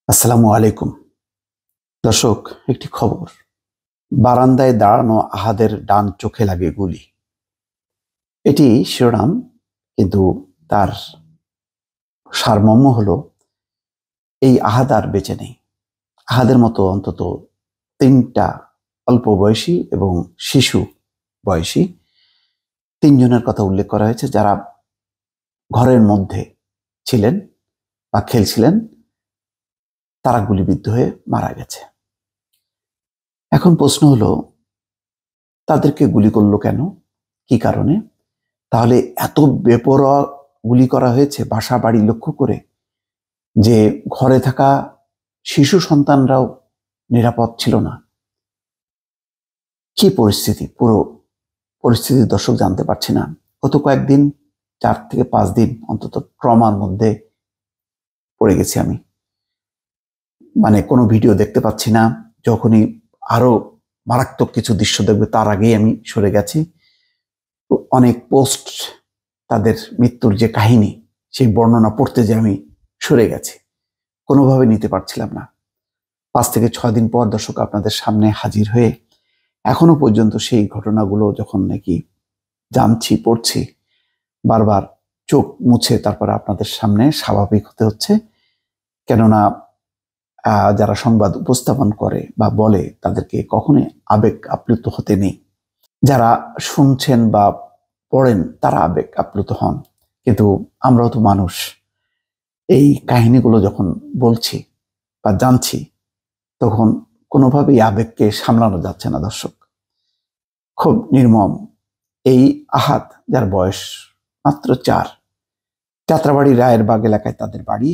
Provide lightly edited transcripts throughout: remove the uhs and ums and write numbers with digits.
আসসালামু আলাইকুম দর্শক, একটি খবর। বারান্দায় দাঁড়ানো আহাদের ডান চোখে লাগে গুলি। এটি শিরোনাম, কিন্তু তার সারমর্ম হলো এই আহাদ আর বেঁচে নেই। আহাদের মতো অন্তত 3টা অল্প বয়সী এবং শিশু বয়সী 3জনের কথা উল্লেখ করা হয়েছে, যারা ঘরের মধ্যে ছিলেন বা খেলছিলেন। তারা গুলিবিদ্ধ হয়ে মারা গেছে। এখন প্রশ্ন হলো, তাদেরকে গুলি করলো কেন, কি কারণে? তাহলে এত বেপরোয়া গুলি করা হয়েছে বাসা বাড়ি লক্ষ্য করে, যে ঘরে থাকা শিশু সন্তানরাও নিরাপদ ছিল না। কি পরিস্থিতি, পুরো পরিস্থিতি দর্শক জানতে পারছি না। গত কয়েকদিন, 4 থেকে 5 দিন অন্তত ট্রমার মধ্যে পড়ে গেছি আমি। মানে কোনো ভিডিও দেখতে পাচ্ছি না। যখনই আরো মারাত্মক কিছু দৃশ্য দেখবে তার আগেই আমি সরে গেছি। অনেক পোস্ট, তাদের মৃত্যুর যে কাহিনী, সেই বর্ণনা পড়তে যে আমি সরে গেছি, কোনোভাবে নিতে পারছিলাম না। 5 থেকে 6 দিন পর দর্শক আপনাদের সামনে হাজির হয়ে এখনো পর্যন্ত সেই ঘটনাগুলো যখন নাকি জানছি, পড়ছি, বারবার চোখ মুছে তারপরে আপনাদের সামনে স্বাভাবিক হতে হচ্ছে। কেননা যারা সংবাদ উপস্থাপন করে বা বলে, তাদেরকে কখনোই আবেগ আপ্লুত হতে নেই। যারা শুনছেন বা পড়েন তারা আবেগ আপ্লুত হন, কিন্তু আমরাও তো মানুষ। এই কাহিনীগুলো যখন বলছি বা জানছি, তখন কোনোভাবেই আবেগকে সামলানো যাচ্ছে না দর্শক। খুব নির্মম। এই আহাদ, যার বয়স মাত্র 4, যাত্রাবাড়ি রায়েরবাগ এলাকায় তাদের বাড়ি।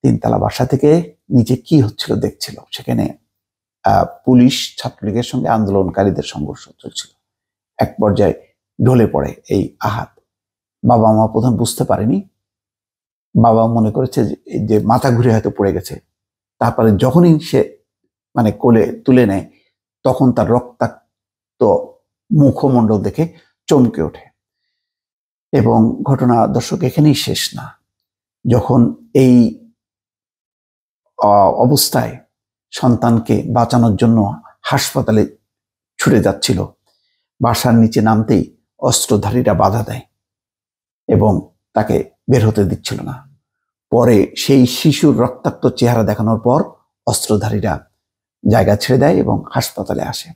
3তলা বাসা থেকে নিচে কি হচ্ছিল দেখছিল। সেখানে পুলিশ ছাত্রলীগের সঙ্গে আন্দোলনকারীদের সংঘর্ষ চলছিল। এক পর্যায়ে ঢলে পড়ে এই আহাদ। বাবা মা প্রথম বুঝতে পারেনি। বাবা মনে করেছে যে মাথা ঘুরে হয়তো পড়ে গেছে। তারপরে যখনই সে কোলে তুলে নেয়, তখন তার রক্তাক্ত মুখমণ্ডল দেখে চমকে ওঠে। এবং ঘটনা দর্শক এখানেই শেষ না। যখন এই অবস্থায় সন্তানকে বাঁচানোর জন্য হাসপাতালে ছুটে যাচ্ছিল, বাসার নিচে নামতেই অস্ত্রধারীরা বাধা দেয় এবং তাকে বের হতে দিচ্ছিল না। পরে সেই শিশুর রক্তাক্ত চেহারা দেখানোর পর অস্ত্রধারীরা জায়গা ছেড়ে দেয় এবং হাসপাতালে আসে।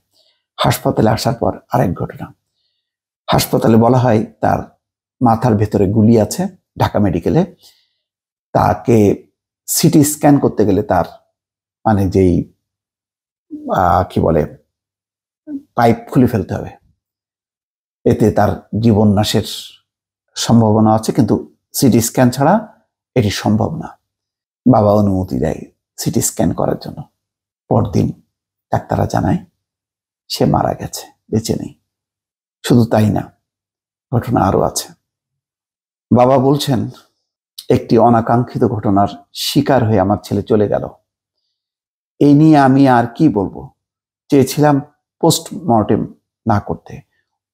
হাসপাতালে আসার পর আরেক ঘটনা। হাসপাতালে বলা হয় তার মাথার ভেতরে গুলি আছে। ঢাকা মেডিকেলে তাকে সিটি স্ক্যান করতে গেলে তার যেই কি বলে, পাইপ খুলে ফেলতে হবে। এতে তার জীবন নাশের সম্ভাবনা আছে, কিন্তু সিটি স্ক্যান ছাড়া এটি সম্ভব না। বাবা অনুমতি দেয় সিটি স্ক্যান করার জন্য। পরদিন ডাক্তাররা জানায় সে মারা গেছে, বেঁচে নেই। শুধু তাই না, ঘটনা আরো আছে। বাবা বলছেন, একটি অনাকাঙ্ক্ষিত ঘটনার শিকার হয়ে আমার ছেলে চলে গেল। এই নিয়ে আমি আর কি বলবো। চেয়েছিলাম পোস্টমর্টেম না করতে,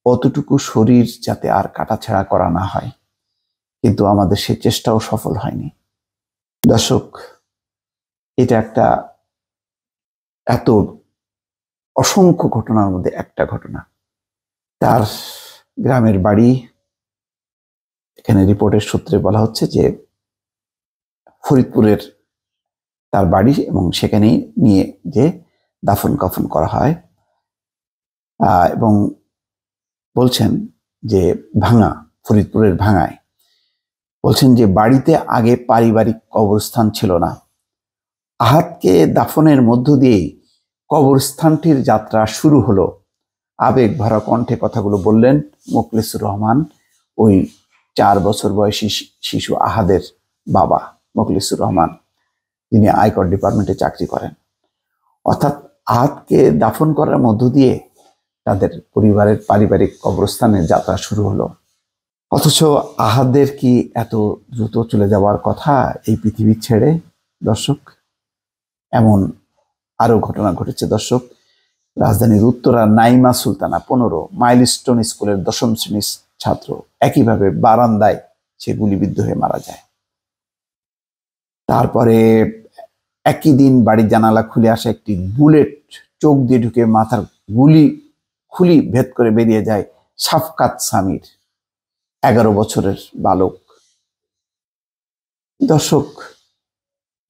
অতটুকু শরীর যাতে আর কাটাছেঁড়া করা না হয়, কিন্তু আমাদের সে চেষ্টাও সফল হয়নি। দর্শক, এটা একটা এত অসংখ্য ঘটনার মধ্যে একটা ঘটনা। তার গ্রামের বাড়ি, এখানে রিপোর্টের সূত্রে বলা হচ্ছে যে ফরিদপুরের তার বাড়ি, এবং সেখানেই নিয়ে যে দাফন কাফন করা হয়। এবং বলছেন যে ফরিদপুরের ভাঙায় বলছেন যে বাড়িতে আগে পারিবারিক কবরস্থান ছিল না। আহাদকে দাফনের মধ্য দিয়ে কবরস্থানটির যাত্রা শুরু হলো। আবেগ ভরা কণ্ঠে কথাগুলো বললেন মোখলেসুর রহমান, ওই 4 বছর বয়সী শিশু আহাদের বাবা মোখলেসুর রহমান, যিনি আয়কর ডিপার্টমেন্টে চাকরি করেন। অর্থাৎ আহাদকে দাফন করার মধ্য দিয়ে তাদের পরিবারের পারিবারিক কবরস্থানের যাত্রা শুরু হলো। অথচ আহাদের কি এত দ্রুত চলে যাওয়ার কথা এই পৃথিবী ছেড়ে? দর্শক, এমন আরো ঘটনা ঘটেছে দর্শক। রাজধানীর উত্তরা নাইমা সুলতানা 15 মাইলস্টোন স্কুলের 10ম শ্রেণীর ছাত্র একইভাবে বারান্দায় সে গুলিবিদ্ধ হয়ে মারা যায়। তারপরে একই দিন বাড়ির জানালা খুলে আসা একটি বুলেট চোখ দিয়ে ঢুকে মাথার খুলি ভেদ করে বেরিয়ে যায় সাফকাত সামির, 11 বছরের বালক। দর্শক,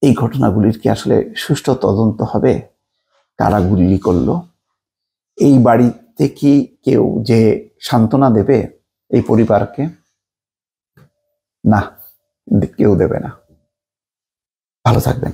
এই ঘটনাগুলির কি আসলে সুষ্ঠু তদন্ত হবে? কারা গুলি করলো? এই বাড়িতে কি কেউ যে সান্ত্বনা দেবে এই পরিবারকে? না, কেউ দেবে না। ভালো থাকবেন।